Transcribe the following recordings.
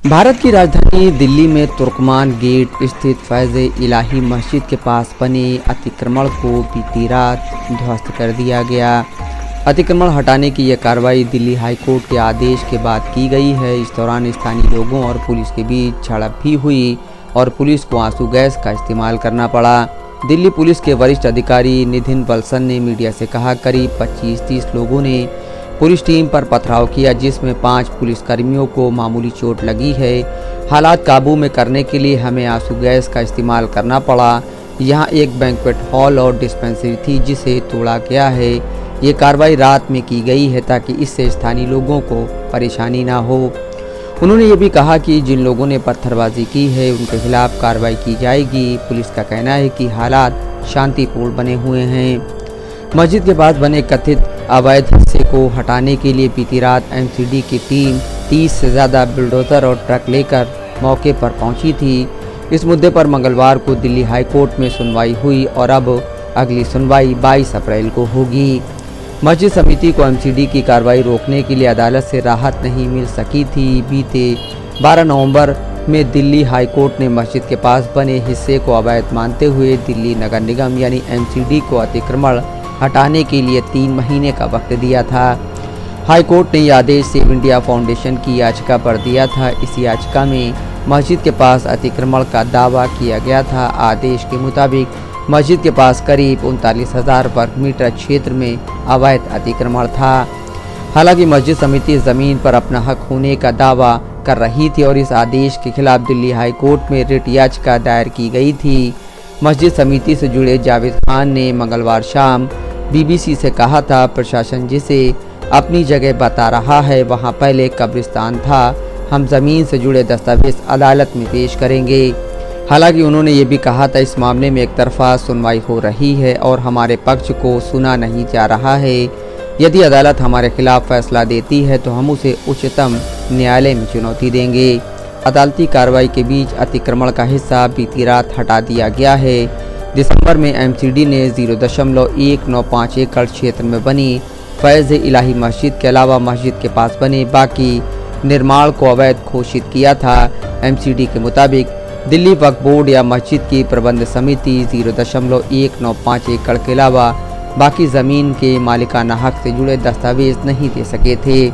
भारत की राजधानी दिल्ली में तुर्कमान गेट स्थित फैज़ इलाही मस्जिद के पास बने अतिक्रमण को बीती रात ध्वस्त कर दिया गया। अतिक्रमण हटाने की यह कार्रवाई दिल्ली हाई कोर्ट के आदेश के बाद की गई है। इस दौरान स्थानीय लोगों और पुलिस के बीच झड़प भी हुई और पुलिस को आंसू गैस का इस्तेमाल करना पड़ा। दिल्ली पुलिस के वरिष्ठ अधिकारी नितिन बलसन ने मीडिया से कहा, करीब 25-30 लोगों ने पुलिस टीम पर पथराव किया, जिसमें 5 पुलिसकर्मियों को मामूली चोट लगी है। हालात काबू में करने के लिए हमें आंसू गैस का इस्तेमाल करना पड़ा। यहां एक बैंक्वेट हॉल और डिस्पेंसरी थी जिसे तोड़ा गया है। ये कार्रवाई रात में की गई है ताकि इससे स्थानीय लोगों को परेशानी ना हो। उन्होंने ये भी कहा कि जिन लोगों ने पत्थरबाजी की है उनके खिलाफ कार्रवाई की जाएगी। पुलिस का कहना है कि हालात शांतिपूर्ण बने हुए हैं। मस्जिद के पास बने कथित अवैध हिस्से को हटाने के लिए बीती रात एमसीडी की टीम 30 से ज़्यादा बुलडोजर और ट्रक लेकर मौके पर पहुंची थी। इस मुद्दे पर मंगलवार को दिल्ली हाई कोर्ट में सुनवाई हुई और अब अगली सुनवाई 22 अप्रैल को होगी। मस्जिद समिति को एमसीडी की कार्रवाई रोकने के लिए अदालत से राहत नहीं मिल सकी थी। बीते 12 नवंबर में दिल्ली हाई कोर्ट ने मस्जिद के पास बने हिस्से को अवैध मानते हुए दिल्ली नगर निगम यानी एमसीडी को अतिक्रमण हटाने के लिए 3 महीने का वक्त दिया था। हाई कोर्ट ने यह आदेश सेव इंडिया फाउंडेशन की याचिका पर दिया था। इस याचिका में मस्जिद के पास अतिक्रमण का दावा किया गया था। आदेश के मुताबिक मस्जिद के पास करीब 39,000 वर्ग मीटर क्षेत्र में अवैध अतिक्रमण था। हालांकि मस्जिद समिति ज़मीन पर अपना हक होने का दावा कर रही थी और इस आदेश के खिलाफ दिल्ली हाई कोर्ट में रिट याचिका दायर की गई थी। मस्जिद समिति से जुड़े जावेद खान ने मंगलवार शाम बीबीसी से कहा था, प्रशासन जिसे अपनी जगह बता रहा है वहां पहले कब्रिस्तान था। हम ज़मीन से जुड़े दस्तावेज अदालत में पेश करेंगे। हालांकि उन्होंने ये भी कहा था, इस मामले में एक तरफा सुनवाई हो रही है और हमारे पक्ष को सुना नहीं जा रहा है। यदि अदालत हमारे खिलाफ फैसला देती है तो हम उसे उच्चतम न्यायालय में चुनौती देंगे। अदालती कार्रवाई के बीच अतिक्रमण का हिस्सा बीती रात हटा दिया गया है। दिसंबर में एमसीडी ने 0.195 एकड़ क्षेत्र में बनी फैज़ इलाही मस्जिद के अलावा मस्जिद के पास बने बाकी निर्माण को अवैध घोषित किया था। एमसीडी के मुताबिक दिल्ली वक्फ बोर्ड या मस्जिद की प्रबंध समिति 0.195 एकड़ के अलावा बाकी ज़मीन के मालिकाना हक से जुड़े दस्तावेज नहीं दे सके थे।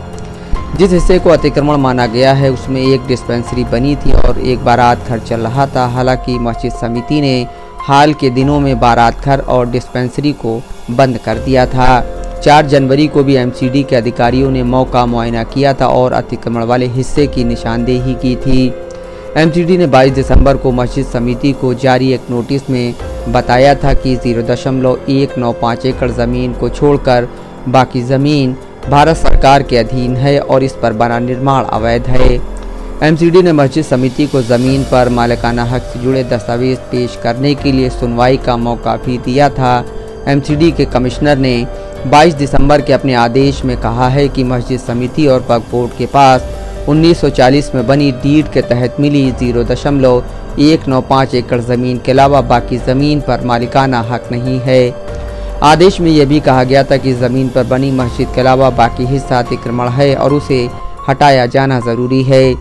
जिस हिस्से को अतिक्रमण माना गया है उसमें एक डिस्पेंसरी बनी थी और एक बारात घर चल रहा था। हालांकि मस्जिद समिति ने हाल के दिनों में बारात घर और डिस्पेंसरी को बंद कर दिया था। 4 जनवरी को भी एमसीडी के अधिकारियों ने मौका मुआयना किया था और अतिक्रमण वाले हिस्से की निशानदेही की थी। एमसीडी ने 22 दिसंबर को मस्जिद समिति को जारी एक नोटिस में बताया था कि 0.195 एकड़ ज़मीन को छोड़कर बाकी ज़मीन भारत सरकार के अधीन है और इस पर बना निर्माण अवैध है। एमसीडी ने मस्जिद समिति को ज़मीन पर मालिकाना हक से जुड़े दस्तावेज पेश करने के लिए सुनवाई का मौका भी दिया था। एमसीडी के कमिश्नर ने 22 दिसंबर के अपने आदेश में कहा है कि मस्जिद समिति और वक्फ बोर्ड के पास 1940 में बनी डीड के तहत मिली 0.195 एकड़ ज़मीन के अलावा बाकी ज़मीन पर मालिकाना हक नहीं है। आदेश में यह भी कहा गया था कि ज़मीन पर बनी मस्जिद के अलावा बाकी हिस्सा अतिक्रमण है और उसे हटाया जाना ज़रूरी है।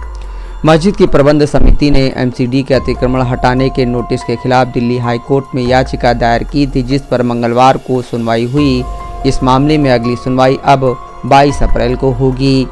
मस्जिद की प्रबंध समिति ने एमसीडी के अतिक्रमण हटाने के नोटिस के खिलाफ दिल्ली हाई कोर्ट में याचिका दायर की थी, जिस पर मंगलवार को सुनवाई हुई। इस मामले में अगली सुनवाई अब 22 अप्रैल को होगी।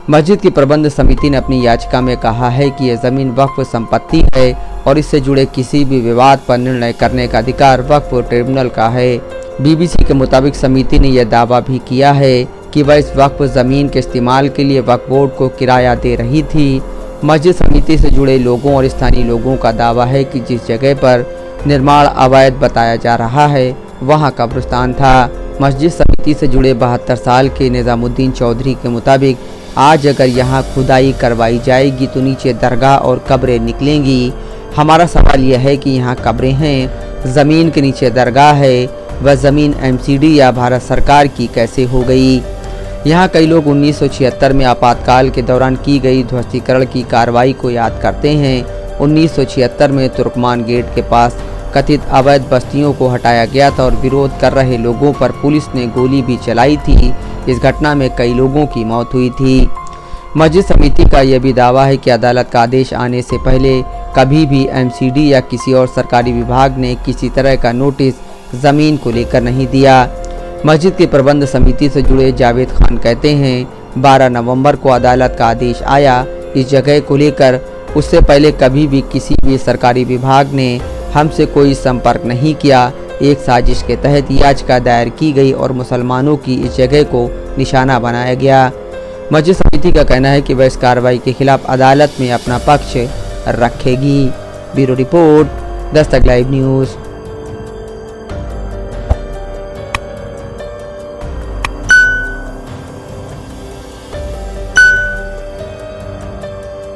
मस्जिद की प्रबंध समिति ने अपनी याचिका में कहा है कि यह ज़मीन वक्फ संपत्ति है और इससे जुड़े किसी भी विवाद पर निर्णय करने का अधिकार वक्फ ट्रिब्यूनल का है। बीबीसी के मुताबिक समिति ने यह दावा भी किया है कि वह इस वक्फ ज़मीन के इस्तेमाल के लिए वक्फ बोर्ड को किराया दे रही थी। मस्जिद समिति से जुड़े लोगों और स्थानीय लोगों का दावा है कि जिस जगह पर निर्माण अवैध बताया जा रहा है वहां कब्रिस्तान था। मस्जिद समिति से जुड़े 72 साल के निज़ामुद्दीन चौधरी के मुताबिक आज अगर यहाँ खुदाई करवाई जाएगी तो नीचे दरगाह और कब्रें निकलेंगी। हमारा सवाल यह है कि यहाँ कब्रें हैं, ज़मीन के नीचे दरगाह है, वह ज़मीन एमसीडी या भारत सरकार की कैसे हो गई। यहाँ कई लोग 1976 में आपातकाल के दौरान की गई ध्वस्तीकरण की कार्रवाई को याद करते हैं। 1976 में तुर्कमान गेट के पास कथित अवैध बस्तियों को हटाया गया था और विरोध कर रहे लोगों पर पुलिस ने गोली भी चलाई थी। इस घटना में कई लोगों की मौत हुई थी। मस्जिद समिति का यह भी दावा है कि अदालत का आदेश आने से पहले कभी भी एमसीडी या किसी और सरकारी विभाग ने किसी तरह का नोटिस ज़मीन को लेकर नहीं दिया। मस्जिद के प्रबंध समिति से जुड़े जावेद खान कहते हैं 12 नवंबर को अदालत का आदेश आया इस जगह को लेकर। उससे पहले कभी भी किसी भी सरकारी विभाग ने हमसे कोई संपर्क नहीं किया। एक साजिश के तहत याचिका दायर की गई और मुसलमानों की इस जगह को निशाना बनाया गया। मस्जिद समिति का कहना है कि वह इस कार्रवाई के खिलाफ अदालत में अपना पक्ष रखेगी। Bureau report, Dastak live news.